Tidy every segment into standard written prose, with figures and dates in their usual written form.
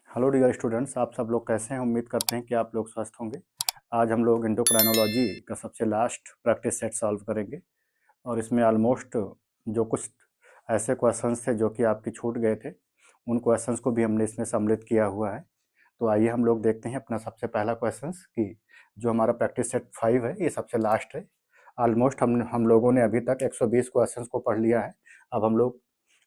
Hello dear students, आप सब लोग कैसे हैं? उम्मीद करते हैं कि आप लोग स्वस्थ होंगे। आज हम लोग एंडोक्राइनोलॉजी का सबसे लास्ट प्रैक्टिस सेट सॉल्व करेंगे और इसमें ऑलमोस्ट जो कुछ ऐसे क्वेश्चंस थे जो कि आपके छूट गए थे, उन क्वेश्चंस को भी हमने इसमें सम्मिलित किया हुआ है। तो आइए हम लोग देखते हैं अपना सबसे पहला क्वेश्चन कि जो हमारा प्रैक्टिस सेट 5 है, ये सबसे लास्ट है। ऑलमोस्ट हम लोगों ने अभी तक 120 क्वेश्चंस को पढ़ लिया है। अब हम लोग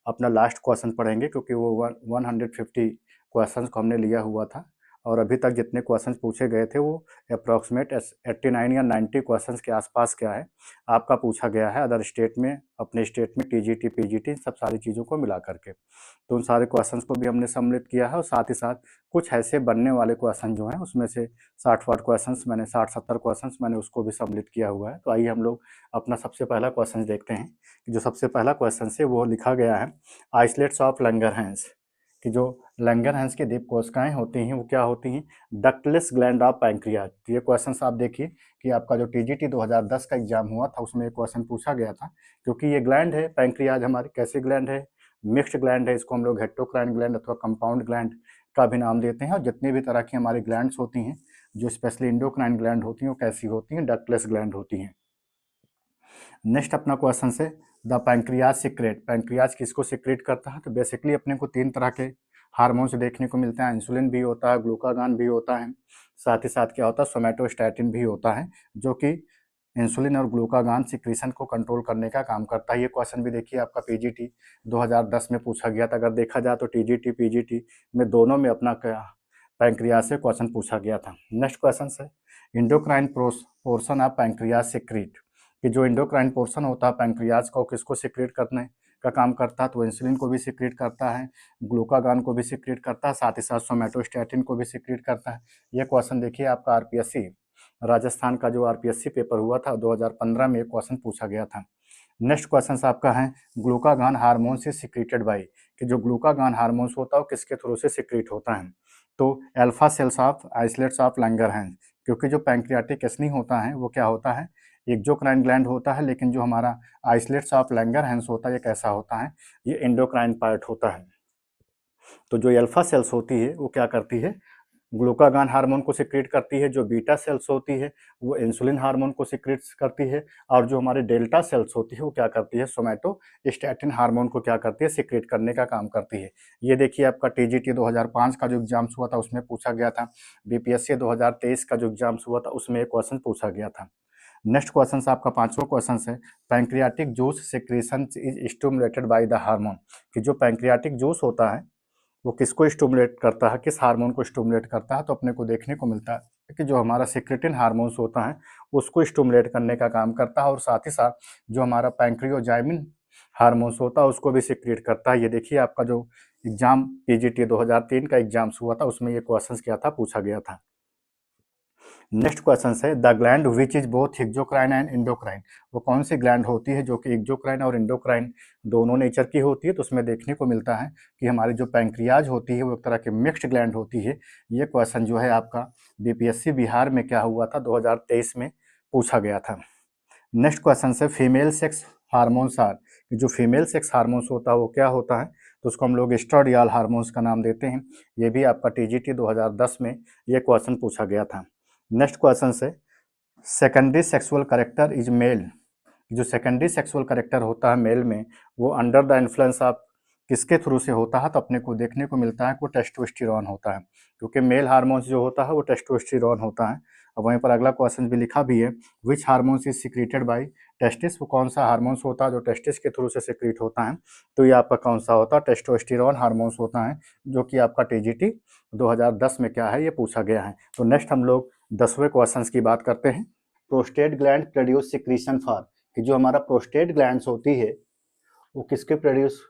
अपना लास्ट क्वेश्चन पढ़ेंगे क्योंकि वो 150 क्वेश्चंस को हमने लिया हुआ था और अभी तक जितने क्वेश्चंस पूछे गए थे वो अप्रॉक्सीमेट 89 या 90 क्वेश्चंस के आसपास क्या है आपका पूछा गया है अदर स्टेट में, अपने स्टेट में टीजीटी पीजीटी सब सारी चीज़ों को मिला करके। तो उन सारे क्वेश्चंस को भी हमने सम्मिलित किया है और साथ ही साथ कुछ ऐसे बनने वाले क्वेश्चन जो हैं उसमें से 60-60 क्वेश्चंस मैंने 60-70 क्वेश्चंस मैंने उसको भी सम्मिलित किया हुआ है। तो आइए हम लोग अपना सबसे पहला क्वेश्चन देखते हैं। जो सबसे पहला क्वेश्चन है वो लिखा गया है आइसलेट्स ऑफ लैंगरहैंस, कि जो लैंगरहैंस की दीप कोशिकाएं होती हैं वो क्या होती हैं? Ductless gland of pancreas. तो ये क्वेश्चन आप देखिए कि आपका जो टीजीटी 2010 का एग्जाम हुआ था उसमें एक क्वेश्चन पूछा गया था, क्योंकि ये ग्लैंड है पैंक्रियाज हमारी कैसी ग्लैंड है? मिक्स्ड ग्लैंड है। इसको हम लोग हेट्रोक्राइन ग्लैंड अथवा कंपाउंड ग्लैंड का भी नाम देते हैं। और जितनी भी तरह की हमारी ग्लैंड्स होती हैं जो स्पेशली इंडोक्राइन ग्लैंड होती हैं वो कैसी होती हैं? डक्टलेस ग्लैंड होती हैं। नेक्स्ट अपना क्वेश्चन से द पैंक्रियाज सीक्रेट, पैंक्रियाज किसको सीक्रेट करता है? तो बेसिकली अपने को 3 तरह के हार्मोन्स देखने को मिलते हैं। इंसुलिन भी होता है, ग्लूकागॉन भी होता है, साथ ही साथ क्या होता है सोमैटोस्टैटिन भी होता है, जो कि इंसुलिन और ग्लूकागॉन सिक्रीशन को कंट्रोल करने का काम करता है। ये क्वेश्चन भी देखिए आपका पीजीटी 2010 में पूछा गया था। अगर देखा जाए तो टीजीटी पीजीटी में दोनों में अपना पैंक्रियाज से क्वेश्चन पूछा गया था। नेक्स्ट क्वेश्चन है endocrine portion of pancreas secret, कि जो इंडोक्राइन पोर्शन होता है पैंक्रियाज का वो किसको सीक्रेट करने का काम करता है? तो इंसुलिन को भी सीक्रेट करता है, ग्लूकागॉन को भी सीक्रेट करता है, साथ ही साथ सोमैटोस्टैटिन को भी सीक्रेट करता है। ये क्वेश्चन देखिए आपका आरपीएससी राजस्थान का जो आरपीएससी पेपर हुआ था 2015 में ये क्वेश्चन पूछा गया था। नेक्स्ट क्वेश्चन आपका है ग्लूकागॉन हार्मोन से सीक्रेटेड बाई, कि जो ग्लूकागॉन हार्मोन्स होता है वो किसके थ्रू से सीक्रेट होता है? तो alpha cells of islets of Langerhans, क्योंकि जो पैंक्रियाटिक एसिनी होता है वो क्या होता है? एक्सोक्राइन ग्लैंड होता है, लेकिन जो हमारा आइसलेट्स ऑफ लैंगरहैंस होता है ये कैसा होता है? ये एंडोक्राइन पार्ट होता है। तो जो अल्फा सेल्स होती है वो क्या करती है? ग्लूकागॉन हार्मोन को सीक्रेट करती है। जो बीटा सेल्स होती है वो इंसुलिन हार्मोन को सीक्रेट करती है। और जो हमारे डेल्टा सेल्स होती है वो क्या करती है? सोमैटोस्टैटिन हार्मोन को क्या करती है? सीक्रेट करने का काम करती है। ये देखिए आपका टीजीटी 2005 का जो एग्जाम्स हुआ था उसमें पूछा गया था। बीपीएससी 2023 का जो एग्जाम्स हुआ था उसमें एक क्वेश्चन पूछा गया था। नेक्स्ट क्वेश्चन आपका पांचवा क्वेश्चन है pancreatic juice secretion is stimulated by the hormone, कि जो पैंक्रियाटिक जूस होता है वो किसको स्टिमुलेट करता है, किस हार्मोन को स्टिमुलेट करता है? तो अपने को देखने को मिलता है कि जो हमारा सिक्रेटिन हार्मोन्स होता है उसको स्टिमुलेट करने का काम करता है, और साथ ही साथ जो हमारा पैंक्रियोजाइमिन हार्मोन्स होता है उसको भी सिक्रेट करता है। ये देखिए आपका जो एग्जाम पीजीटी 2003 का एग्जाम्स हुआ था उसमें ये क्वेश्चन क्या था पूछा गया था। नेक्स्ट क्वेश्चन है the gland which is both exocrine and endocrine, वो कौन सी ग्लैंड होती है जो कि एक्सोक्राइन और इंडोक्राइन दोनों नेचर की होती है? तो उसमें देखने को मिलता है कि हमारी जो पैंक्रियाज होती है वो एक तरह की मिक्स्ड ग्लैंड होती है। ये क्वेश्चन जो है आपका बीपीएससी बिहार में क्या हुआ था 2023 में पूछा गया था। नेक्स्ट क्वेश्चन है फीमेल सेक्स हार्मोन्स आर, जो फीमेल सेक्स हार्मोन्स होता है वो क्या होता है? तो उसको हम लोग एस्ट्राडियल हार्मोन्स का नाम देते हैं। ये भी आपका टीजीटी 2010 में ये क्वेश्चन पूछा गया था। नेक्स्ट क्वेश्चन है secondary sexual character is male, जो सेकेंडरी सेक्सुअल करेक्टर होता है मेल में वो अंडर द इन्फ्लुएंस ऑफ किसके थ्रू से होता है? तो अपने को देखने को मिलता है कि वो टेस्टोस्टेरोन होता है, क्योंकि मेल हार्मोन्स जो होता है वो टेस्टोस्टेरोन होता है। और वहीं पर अगला क्वेश्चन भी लिखा भी है विच hormones is secreted by testis, वो कौन सा हार्मोन्स होता है जो टेस्टिस के थ्रू से सीक्रेट होता है? तो ये आपका कौन सा होता है? टेस्टोस्टेरोन हार्मोन्स होता है, जो कि आपका टीजीटी 2010 में क्या है ये पूछा गया है। तो नेक्स्ट हम लोग 10वें क्वेश्चन की बात करते हैं prostate gland produce secretion for, कि जो हमारा प्रोस्टेट ग्लैंड्स होती है वो किसके प्रोड्यूस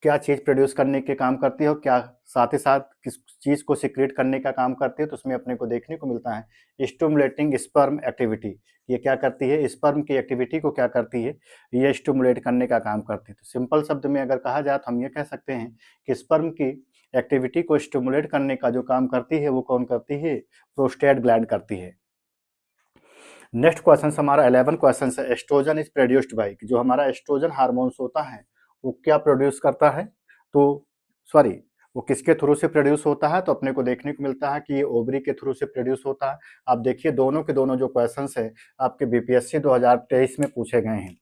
क्या चीज़ प्रोड्यूस करने के काम करती है और क्या साथ ही साथ किस चीज़ को सिक्रेट करने का काम करती है? तो उसमें अपने को देखने को मिलता है स्टिमुलेटिंग स्पर्म एक्टिविटी। ये क्या करती है? स्पर्म की एक्टिविटी को क्या करती है? ये स्टिमुलेट करने का काम करती है। तो सिंपल शब्द में अगर कहा जाए तो हम ये कह सकते हैं कि स्पर्म की एक्टिविटी को स्टिमुलेट करने का जो काम करती है वो कौन करती है? प्रोस्टेट ग्लैंड करती है। नेक्स्ट क्वेश्चन हमारा 11 क्वेश्चन है एस्ट्रोजन इज प्रोड्यूस्ड बाय, जो हमारा एस्ट्रोजन हार्मोन्स होता है वो क्या प्रोड्यूस करता है? तो सॉरी वो किसके थ्रू से प्रोड्यूस होता है, तो अपने को देखने को मिलता है कि ये ओवरी के थ्रू से प्रोड्यूस होता है। आप देखिए दोनों के दोनों जो क्वेश्चंस है आपके बीपीएससी 2023 में पूछे गए हैं।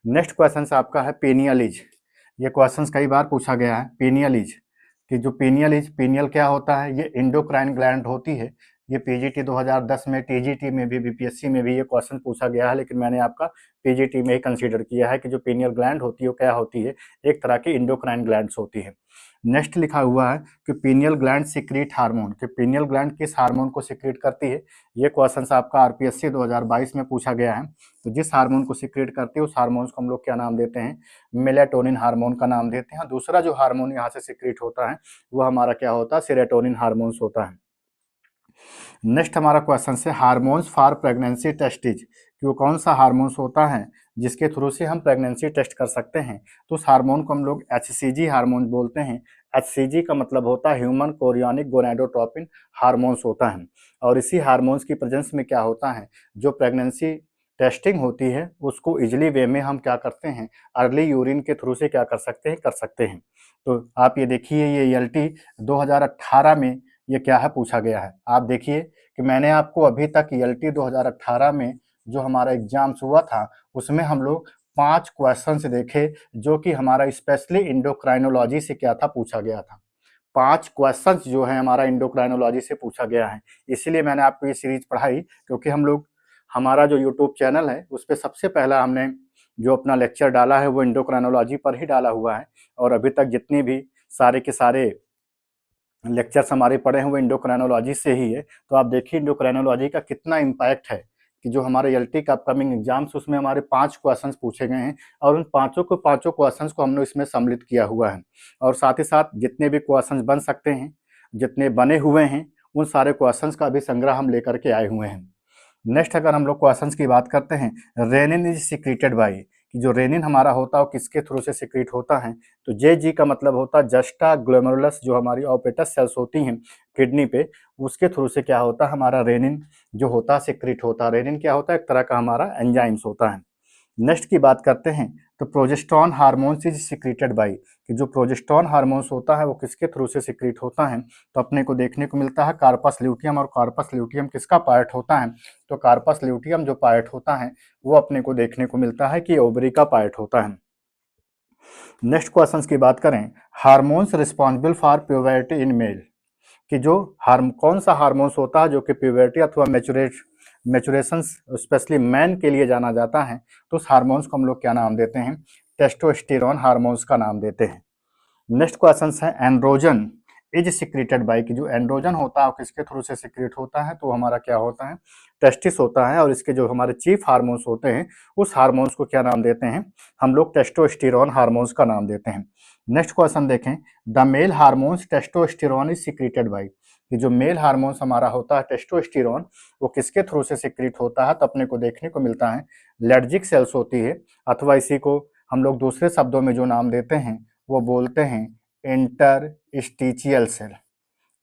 नेक्स्ट क्वेश्चन आपका है पीनियलिज। ये क्वेश्चंस कई बार पूछा गया है। पीनियलिज कि जो पीनियलिज, पीनियल क्या होता है, ये इंडोक्राइन ग्लैंड होती है। ये पीजीटी 2010 में, टीजीटी में भी, बीपीएससी में भी ये क्वेश्चन पूछा गया है, लेकिन मैंने आपका पीजीटी में ही कंसीडर किया है कि जो पीनियल ग्लैंड होती है वो क्या होती है, एक तरह की इंडोक्राइन ग्लैंड्स होती है। नेक्स्ट लिखा हुआ है कि पीनियल ग्लैंड सिक्रीट हार्मोन, कि पीनियल ग्लैंड किस हार्मोन को सिक्रीट करती है। ये क्वेश्चन आपका आरपीएससी 2022 में पूछा गया है। तो जिस हार्मोन को सिक्रीट करती है उस हार्मोन को हम लोग क्या नाम देते हैं, मेलेटोनिन हार्मोन का नाम देते हैं। दूसरा जो हार्मोन यहाँ से सिक्रीट होता है वो हमारा क्या होता है, सेरोटोनिन हार्मोन्स होता है। नेक्स्ट हमारा क्वेश्चन है हार्मोन्स फॉर प्रेगनेंसी टेस्टिज, कि वो कौन सा हार्मोन्स होता है जिसके थ्रू से हम प्रेगनेंसी टेस्ट कर सकते हैं। तो उस हार्मोन को हम लोग एचसीजी हार्मोन बोलते हैं। एचसीजी का मतलब होता है ह्यूमन कोरियोनिक गोनाडोट्रोपिन हार्मोन्स होता है। और इसी हार्मोन्स की प्रेजेंस में क्या होता है, जो प्रेगनेंसी टेस्टिंग होती है उसको इजिली वे में हम क्या करते हैं, अर्ली यूरिन के थ्रू से क्या कर सकते हैं, कर सकते हैं। तो आप ये देखिए ये एलटी 2018 में ये क्या है पूछा गया है। आप देखिए कि मैंने आपको अभी तक एलटी 2018 में जो हमारा एग्जाम्स हुआ था उसमें हम लोग 5 क्वेश्चंस देखे जो कि हमारा स्पेशली इंडोक्राइनोलॉजी से क्या था, पूछा गया था। 5 क्वेश्चंस जो है हमारा इंडोक्राइनोलॉजी से पूछा गया है। इसीलिए मैंने आपको ये सीरीज पढ़ाई, क्योंकि हम लोग, हमारा जो यूट्यूब चैनल है उस पर सबसे पहला हमने जो अपना लेक्चर डाला है वो इंडोक्राइनोलॉजी पर ही डाला हुआ है। और अभी तक जितनी भी सारे के सारे लेक्चर्स हमारे पढ़े हैं वो इंडोक्राइनोलॉजी से ही है। तो आप देखिए इंडोक्राइनोलॉजी का कितना इम्पैक्ट है कि जो हमारे एलटी का अपकमिंग एग्जाम्स उसमें हमारे 5 क्वेश्चंस पूछे गए हैं और उन पांचों क्वेश्चंस को हमने इसमें सम्मिलित किया हुआ है। और साथ ही साथ जितने भी क्वेश्चंस बन सकते हैं, जितने बने हुए हैं, उन सारे क्वेश्चंस का भी संग्रह हम लेकर के आए हुए हैं। नेक्स्ट अगर हम लोग क्वेश्चंस की बात करते हैं, रेनिन इज सिक्रीटेड बाय, कि जो रेनिन हमारा होता है वो किसके थ्रू से सिक्रीट होता है। तो जे जी का मतलब होता है जस्टा ग्लोमेरुलस, जो हमारी ऑपेटस सेल्स होती हैं किडनी पे, उसके थ्रू से क्या होता है, हमारा रेनिन जो होता है सिक्रीट होता है। रेनिन क्या होता है, एक तरह का हमारा एंजाइम्स होता है। नेक्स्ट की बात करते हैं तो progesterone hormones is secreted by, कि जो प्रोजेस्टेरॉन हार्मोन्स होता है वो किसके थ्रू से सिक्रीट होता है। तो अपने को देखने को मिलता है कार्पस ल्यूटियम, और कार्पस ल्यूटियम किसका पार्ट होता है, तो कार्पस ल्यूटियम जो पार्ट होता है वो अपने को देखने को मिलता है कि ओवरी का पार्ट होता है। नेक्स्ट क्वेश्चन की बात करें, hormones responsible for puberty in male, कि जो कौन सा हार्मोन्स होता है जो कि प्यूबर्टी अथवा मैचुरेशन स्पेशली मैन के लिए जाना जाता है। तो उस हार्मोन्स को हम लोग क्या नाम देते हैं, टेस्टोस्टेरोन हार्मोन्स का नाम देते हैं। नेक्स्ट क्वेश्चन है एंड्रोजन इज सिक्रेटेड बाय, कि जो एंड्रोजन होता है किसके थ्रू से सिक्रेट होता है, तो हमारा क्या होता है, टेस्टिस होता है। और इसके जो हमारे चीफ हार्मोन्स होते हैं उस हार्मोन्स को क्या नाम देते हैं, हम लोग टेस्टोस्टेरोन हार्मोन्स का नाम देते हैं। नेक्स्ट क्वेश्चन देखें, the male hormones testosterone is secreted by, कि जो मेल हार्मोन्स हमारा होता है टेस्टोस्टेरोन वो किसके थ्रू से सिक्रेट होता है, तो अपने को देखने को मिलता है लेर्जिक सेल्स होती है, अथवा इसी को हम लोग दूसरे शब्दों में जो नाम देते हैं वो बोलते हैं इंटरस्टिशियल सेल।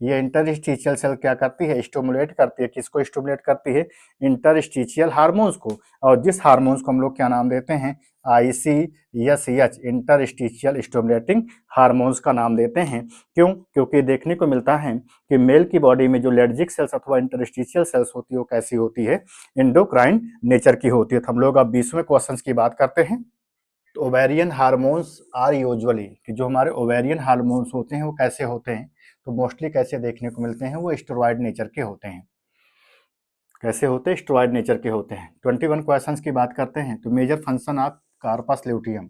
ये इंटरस्टिशियल सेल क्या करती है, स्टिमुलेट करती है, किसको स्टिमुलेट करती है, इंटरस्टिशियल हार्मोन्स को। और जिस हार्मोन्स को हम लोग क्या नाम देते हैं, ICSH, इंटरस्टिशियल स्टिमुलेटिंग हार्मोन्स का नाम देते हैं। क्यों, क्योंकि देखने को मिलता है कि मेल की बॉडी में जो लेर्जिक सेल्स अथवा इंटरस्टिशियल सेल्स होती है वो कैसी होती है, इंडोक्राइन नेचर की होती है। तो हम लोग अब 20वें क्वेश्चन की बात करते हैं। तो ओवेरियन हार्मोन्स आर यूजुअली, कि जो हमारे ओवेरियन हार्मोन्स होते हैं वो कैसे होते हैं, तो मोस्टली कैसे देखने को मिलते हैं, वो स्टेरॉयड नेचर के होते हैं। कैसे होते हैं, स्टेरॉयड नेचर के होते हैं। 21 क्वेश्चंस की बात करते हैं तो major function of corpus luteum,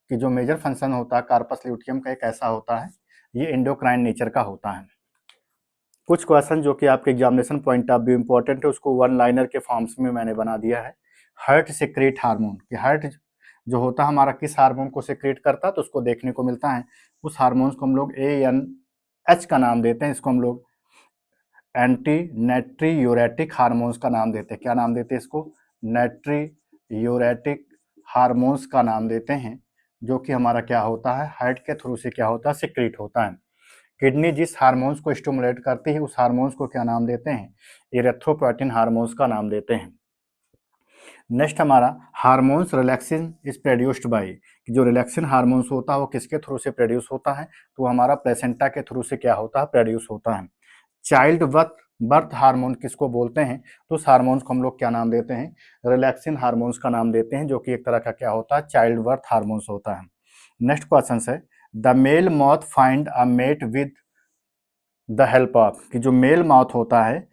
कि जो मेजर फंक्शन होता है कार्पस ल्यूटियम का एक ऐसा होता है, ये इंडोक्राइन नेचर का होता है। कुछ क्वेश्चन जो कि आपके examination point of view important है उसको वन लाइनर के फॉर्म्स में मैंने बना दिया है। हार्ट सिक्रेट हार्मोन, कि हार्ट जो होता है हमारा किस हार्मोन को सिक्रेट करता है, तो उसको देखने को मिलता है, उस हार्मोन्स को हम लोग ANH का नाम देते हैं। इसको हम लोग एंटी नाइट्रियूरेटिक हार्मोन्स का नाम देते हैं। क्या नाम देते हैं इसको, नाइट्रियूरेटिक हार्मोन्स का नाम देते हैं, जो कि हमारा क्या होता है, हार्ट के थ्रू से क्या होता है, सिक्रेट होता है। किडनी जिस हार्मोन्स को स्टिमुलेट करती है उस हार्मोन्स को क्या नाम देते हैं, इरेथ्रोपोएटिन हार्मोन्स का नाम देते हैं। नेक्स्ट हमारा hormones relaxin is produced by, जो रिलैक्सिन हार्मोन्स होता है वो किसके थ्रू से प्रोड्यूस होता है, तो हमारा प्लेसेंटा के थ्रू से क्या होता है, प्रोड्यूस होता है। चाइल्ड बर्थ हार्मोन किसको बोलते हैं, तो उस हार्मोन्स को हम लोग क्या नाम देते हैं, रिलैक्सिन हार्मोन्स का नाम देते हैं, जो कि एक तरह का क्या होता है, चाइल्ड बर्थ हार्मोन्स होता है। नेक्स्ट क्वेश्चन है, the male moth find a mate with the help of, कि जो मेल माउथ होता है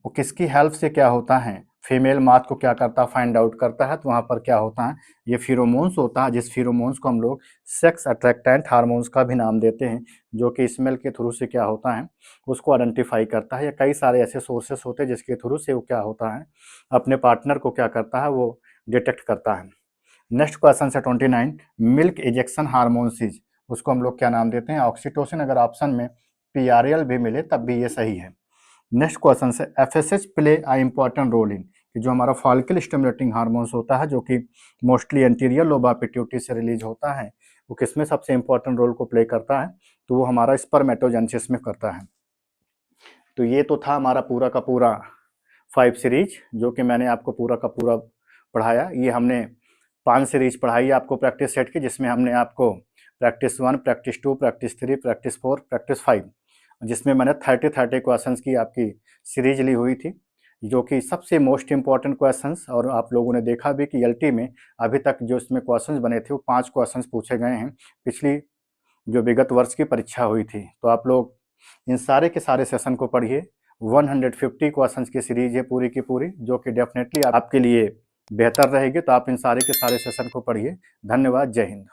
वो किसकी हेल्प से क्या होता है, फीमेल माउथ को क्या करता है, फाइंड आउट करता है। तो वहाँ पर क्या होता है, ये फिरोमोन्स होता है, जिस फिरोमोन्स को हम लोग सेक्स अट्रैक्टेंट हार्मोन्स का भी नाम देते हैं, जो कि स्मेल के थ्रू से क्या होता है, उसको आइडेंटिफाई करता है। या कई सारे ऐसे सोर्सेस होते हैं जिसके थ्रू से वो क्या होता है, अपने पार्टनर को क्या करता है, वो डिटेक्ट करता है। नेक्स्ट क्वेश्चन है 29, मिल्क इजेक्शन हार्मोन्स, उसको हम लोग क्या नाम देते हैं, ऑक्सीटोसिन। अगर ऑप्शन में PRL भी मिले तब भी ये सही है। नेक्स्ट क्वेश्चन है, FSH play a important role in, कि जो हमारा फॉलिकल स्टिमुलेटिंग हार्मोन्स होता है, जो कि mostly anterior lobe of pituitary से रिलीज होता है, वो किसमें सबसे इंपॉर्टेंट रोल को प्ले करता है, तो वो हमारा स्पर्मेटोजेनेसिस में करता है। तो ये तो था हमारा पूरा का पूरा 5 सीरीज, जो कि मैंने आपको पूरा का पूरा पढ़ाया। ये हमने 5 सीरीज पढ़ाई है आपको प्रैक्टिस सेट की, जिसमें हमने आपको practice 1, practice 2, practice 3, practice 4, practice 5, जिसमें मैंने 30 क्वेश्चंस की आपकी सीरीज ली हुई थी, जो कि सबसे मोस्ट इंपॉर्टेंट क्वेश्चंस। और आप लोगों ने देखा भी कि LT में अभी तक जो इसमें क्वेश्चंस बने थे वो 5 क्वेश्चंस पूछे गए हैं, पिछली जो विगत वर्ष की परीक्षा हुई थी। तो आप लोग इन सारे के सारे सेशन को पढ़िए। 150 क्वेश्चंस की सीरीज है पूरी की पूरी, जो कि डेफिनेटली आपके लिए बेहतर रहेगी। तो आप इन सारे के सारे सेशन को पढ़िए। धन्यवाद, जय हिंद।